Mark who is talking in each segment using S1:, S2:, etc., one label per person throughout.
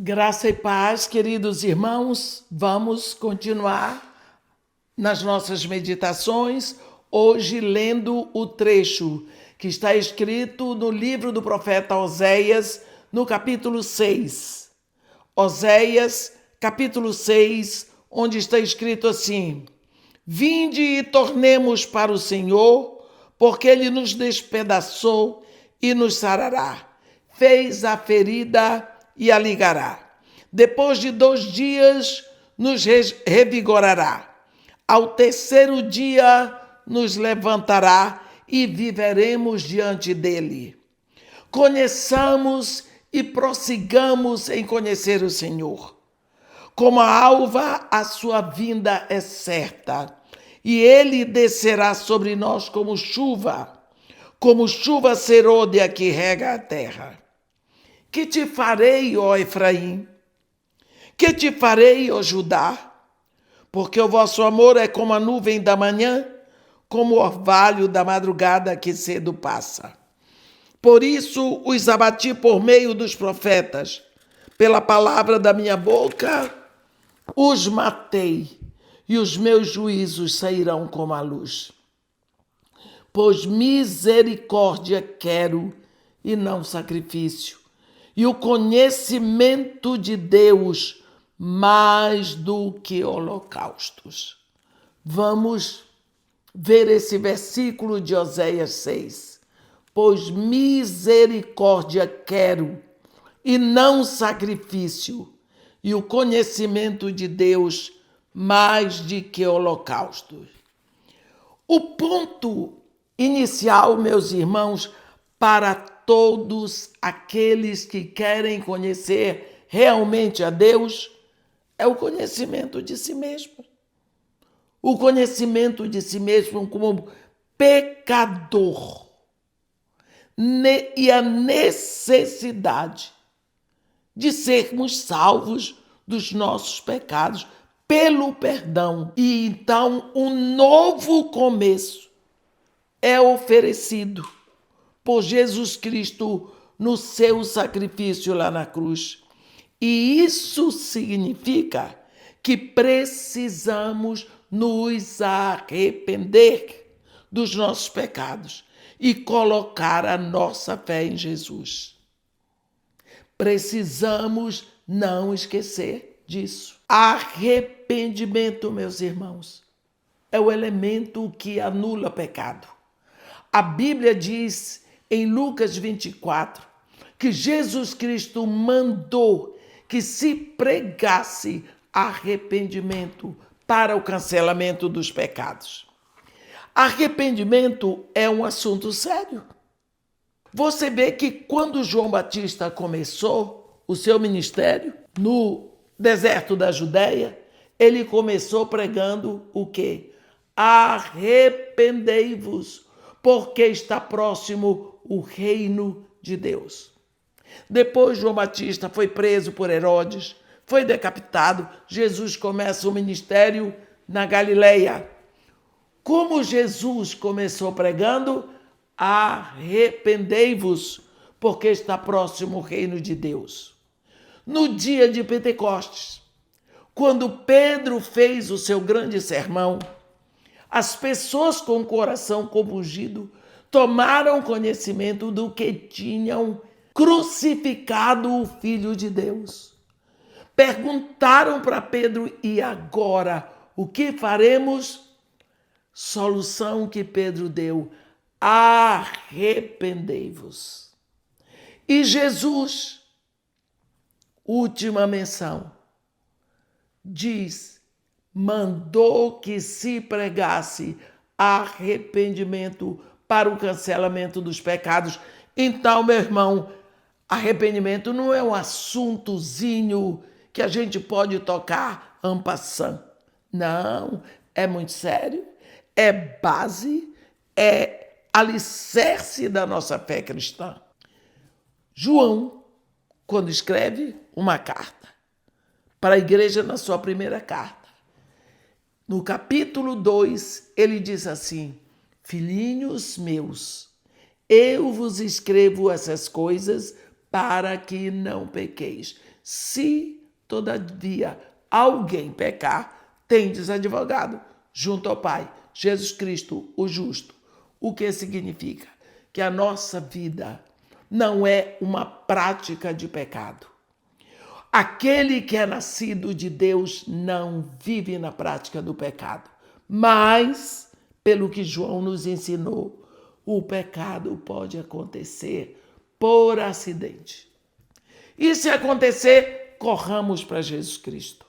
S1: Graça e paz, queridos irmãos, vamos continuar nas nossas meditações, hoje lendo o trecho que está escrito no livro do profeta Oséias, no capítulo 6. Oséias, capítulo 6, onde está escrito assim: Vinde e tornemos para o Senhor, porque Ele nos despedaçou e nos sarará. Fez a ferida e a ligará. Depois de 2 dias nos revigorará. Ao terceiro dia nos levantará e viveremos diante dele. Conheçamos e prossigamos em conhecer o Senhor. Como a alva, a sua vinda é certa, e ele descerá sobre nós como chuva serôdia que rega a terra. Que te farei, ó Efraim? Que te farei, ó Judá? Porque o vosso amor é como a nuvem da manhã, como o orvalho da madrugada que cedo passa. Por isso os abati por meio dos profetas, pela palavra da minha boca os matei, e os meus juízos sairão como a luz. Pois misericórdia quero e não sacrifício, e o conhecimento de Deus mais do que holocaustos. Vamos ver esse versículo de Oséias 6. Pois misericórdia quero e não sacrifício, e o conhecimento de Deus mais do que holocaustos. O ponto inicial, meus irmãos, para todos aqueles que querem conhecer realmente a Deus, é o conhecimento de si mesmo. O conhecimento de si mesmo como pecador. E a necessidade de sermos salvos dos nossos pecados pelo perdão. E então um novo começo é oferecido por Jesus Cristo no seu sacrifício lá na cruz. E isso significa que precisamos nos arrepender dos nossos pecados e colocar a nossa fé em Jesus. Precisamos não esquecer disso. Arrependimento, meus irmãos, é o elemento que anula pecado. A Bíblia diz em Lucas 24 que Jesus Cristo mandou que se pregasse arrependimento para o cancelamento dos pecados. Arrependimento é um assunto sério. Você vê que quando João Batista começou o seu ministério no deserto da Judéia, ele começou pregando o quê? Arrependei-vos, porque está próximo o reino de Deus. Depois João Batista foi preso por Herodes, foi decapitado. Jesus começa o ministério na Galileia. Como Jesus começou pregando? Arrependei-vos, porque está próximo o reino de Deus. No dia de Pentecostes, quando Pedro fez o seu grande sermão, as pessoas com o coração compungido tomaram conhecimento do que tinham crucificado o Filho de Deus. Perguntaram para Pedro: e agora, o que faremos? Solução que Pedro deu: arrependei-vos. E Jesus, última menção, mandou que se pregasse arrependimento para o cancelamento dos pecados. Então, meu irmão, arrependimento não é um assuntozinho que a gente pode tocar en passant. Não, é muito sério, é base, é alicerce da nossa fé cristã. João, quando escreve uma carta para a igreja na sua primeira carta, no capítulo 2, ele diz assim: filhinhos meus, eu vos escrevo essas coisas para que não pequeis. Se, todavia, alguém pecar, tendes advogado junto ao Pai, Jesus Cristo, o justo. O que significa? Que a nossa vida não é uma prática de pecado. Aquele que é nascido de Deus não vive na prática do pecado. Mas, pelo que João nos ensinou, o pecado pode acontecer por acidente. E se acontecer, corramos para Jesus Cristo.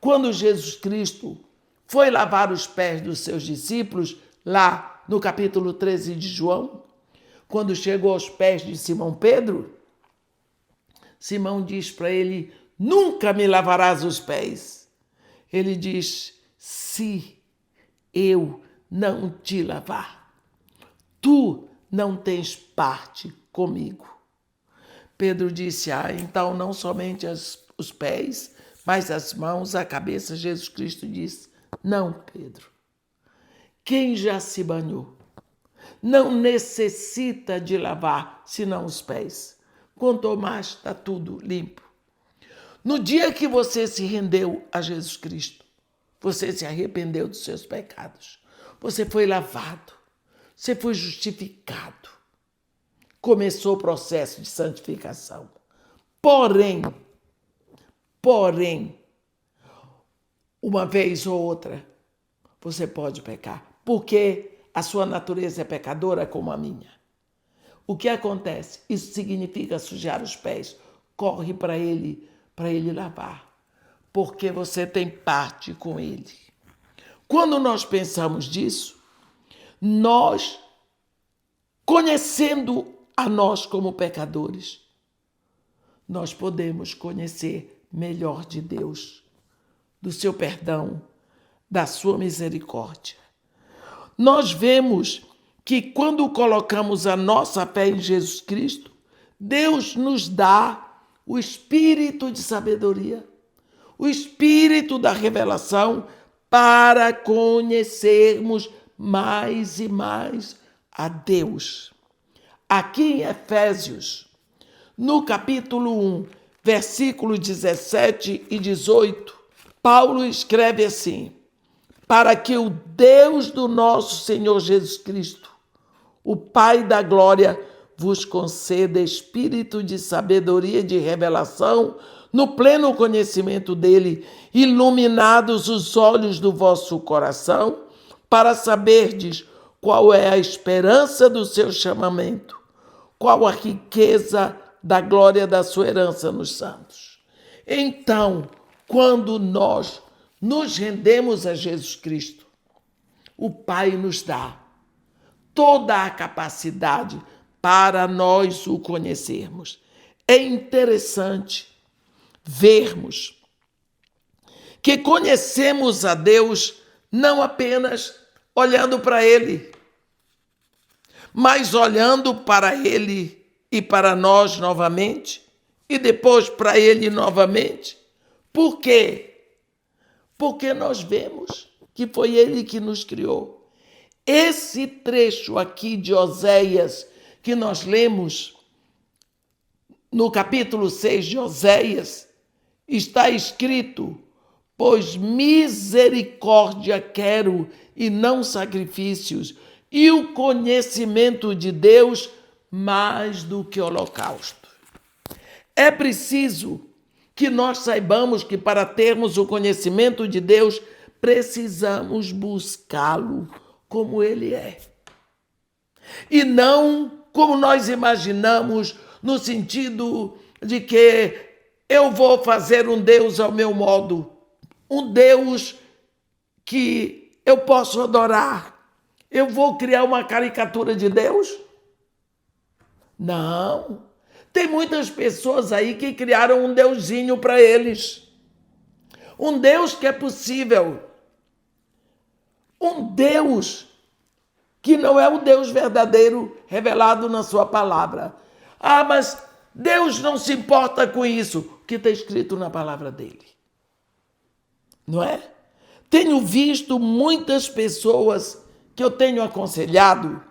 S1: Quando Jesus Cristo foi lavar os pés dos seus discípulos, lá no capítulo 13 de João, quando chegou aos pés de Simão Pedro, Simão diz para ele: nunca me lavarás os pés. Ele diz: se eu não te lavar, tu não tens parte comigo. Pedro disse: então não somente os pés, mas as mãos, a cabeça. Jesus Cristo disse: não, Pedro. Quem já se banhou não necessita de lavar senão os pés. Quanto mais está tudo limpo. No dia que você se rendeu a Jesus Cristo, você se arrependeu dos seus pecados. Você foi lavado. Você foi justificado. Começou o processo de santificação. Porém, uma vez ou outra, você pode pecar. Porque a sua natureza é pecadora como a minha. O que acontece? Isso significa sujar os pés. Corre para ele lavar. Porque você tem parte com ele. Quando nós pensamos disso, nós, conhecendo a nós como pecadores, nós podemos conhecer melhor de Deus, do seu perdão, da sua misericórdia. Nós vemos que quando colocamos a nossa fé em Jesus Cristo, Deus nos dá o espírito de sabedoria, o espírito da revelação para conhecermos mais e mais a Deus. Aqui em Efésios, no capítulo 1, versículos 17 e 18, Paulo escreve assim: para que o Deus do nosso Senhor Jesus Cristo, o Pai da glória, vos conceda espírito de sabedoria e de revelação no pleno conhecimento dele, iluminados os olhos do vosso coração, para saberdes qual é a esperança do seu chamamento, qual a riqueza da glória da sua herança nos santos. Então, quando nós nos rendemos a Jesus Cristo, o Pai nos dá toda a capacidade para nós o conhecermos. É interessante vermos que conhecemos a Deus não apenas olhando para Ele, mas olhando para Ele e para nós novamente, e depois para Ele novamente. Por quê? Porque nós vemos que foi Ele que nos criou. Esse trecho aqui de Oséias, que nós lemos no capítulo 6 de Oséias, está escrito: pois misericórdia quero e não sacrifícios, e o conhecimento de Deus mais do que holocausto. É preciso que nós saibamos que para termos o conhecimento de Deus, precisamos buscá-lo como Ele é. E não como nós imaginamos, no sentido de que eu vou fazer um Deus ao meu modo, um Deus que eu posso adorar. Eu vou criar uma caricatura de Deus? Não. Tem muitas pessoas aí que criaram um deusinho para eles. Um Deus que é possível. Um Deus que não é o Deus verdadeiro revelado na sua palavra. Ah, mas Deus não se importa com isso. O que está escrito na palavra dele? Não é? Tenho visto muitas pessoas que eu tenho aconselhado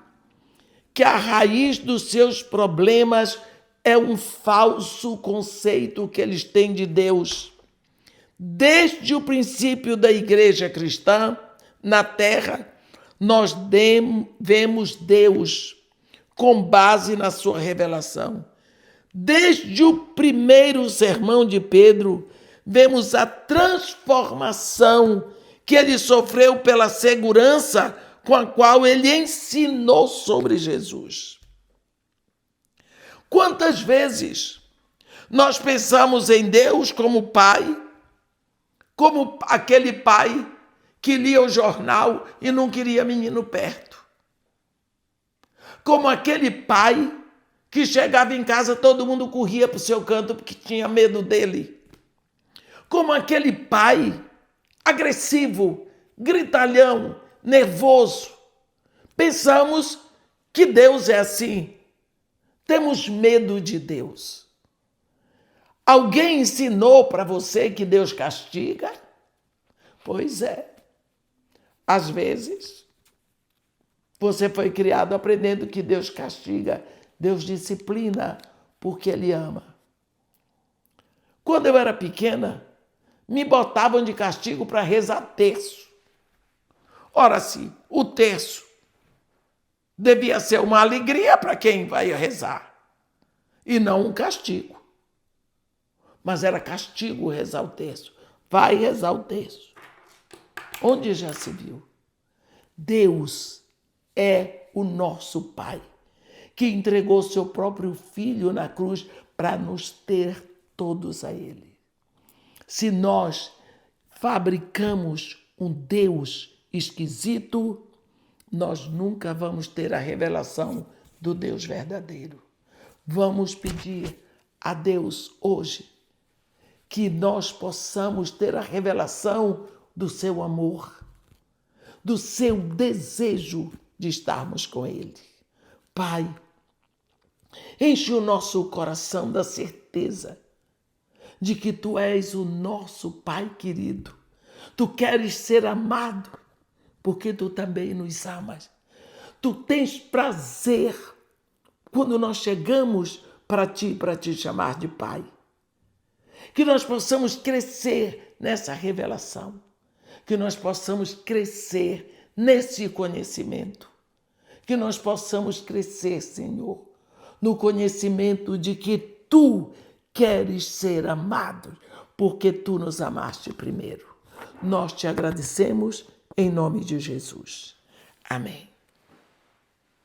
S1: que a raiz dos seus problemas é um falso conceito que eles têm de Deus. Desde o princípio da igreja cristã, na terra, nós vemos Deus com base na sua revelação. Desde o primeiro sermão de Pedro, vemos a transformação que ele sofreu pela segurança com a qual ele ensinou sobre Jesus. Quantas vezes nós pensamos em Deus como pai, como aquele pai que lia o jornal e não queria menino perto, como aquele pai que chegava em casa, todo mundo corria para o seu canto porque tinha medo dele, como aquele pai agressivo, gritalhão, nervoso. Pensamos que Deus é assim. Temos medo de Deus. Alguém ensinou para você que Deus castiga? Pois é. Às vezes, você foi criado aprendendo que Deus castiga, Deus disciplina, porque Ele ama. Quando eu era pequena, me botavam de castigo para rezar terço. Ora, se o terço devia ser uma alegria para quem vai rezar, e não um castigo. Mas era castigo rezar o terço. Vai rezar o terço. Onde já se viu? Deus é o nosso Pai, que entregou seu próprio Filho na cruz para nos ter todos a Ele. Se nós fabricamos um Deus esquisito, nós nunca vamos ter a revelação do Deus verdadeiro. Vamos pedir a Deus hoje que nós possamos ter a revelação do seu amor, do seu desejo de estarmos com Ele. Pai, enche o nosso coração da certeza de que Tu és o nosso Pai querido. Tu queres ser amado, porque Tu também nos amas. Tu tens prazer quando nós chegamos para te chamar de Pai. Que nós possamos crescer nessa revelação. Que nós possamos crescer nesse conhecimento. Que nós possamos crescer, Senhor, no conhecimento de que Tu queres ser amado, porque Tu nos amaste primeiro. Nós te agradecemos em nome de Jesus. Amém.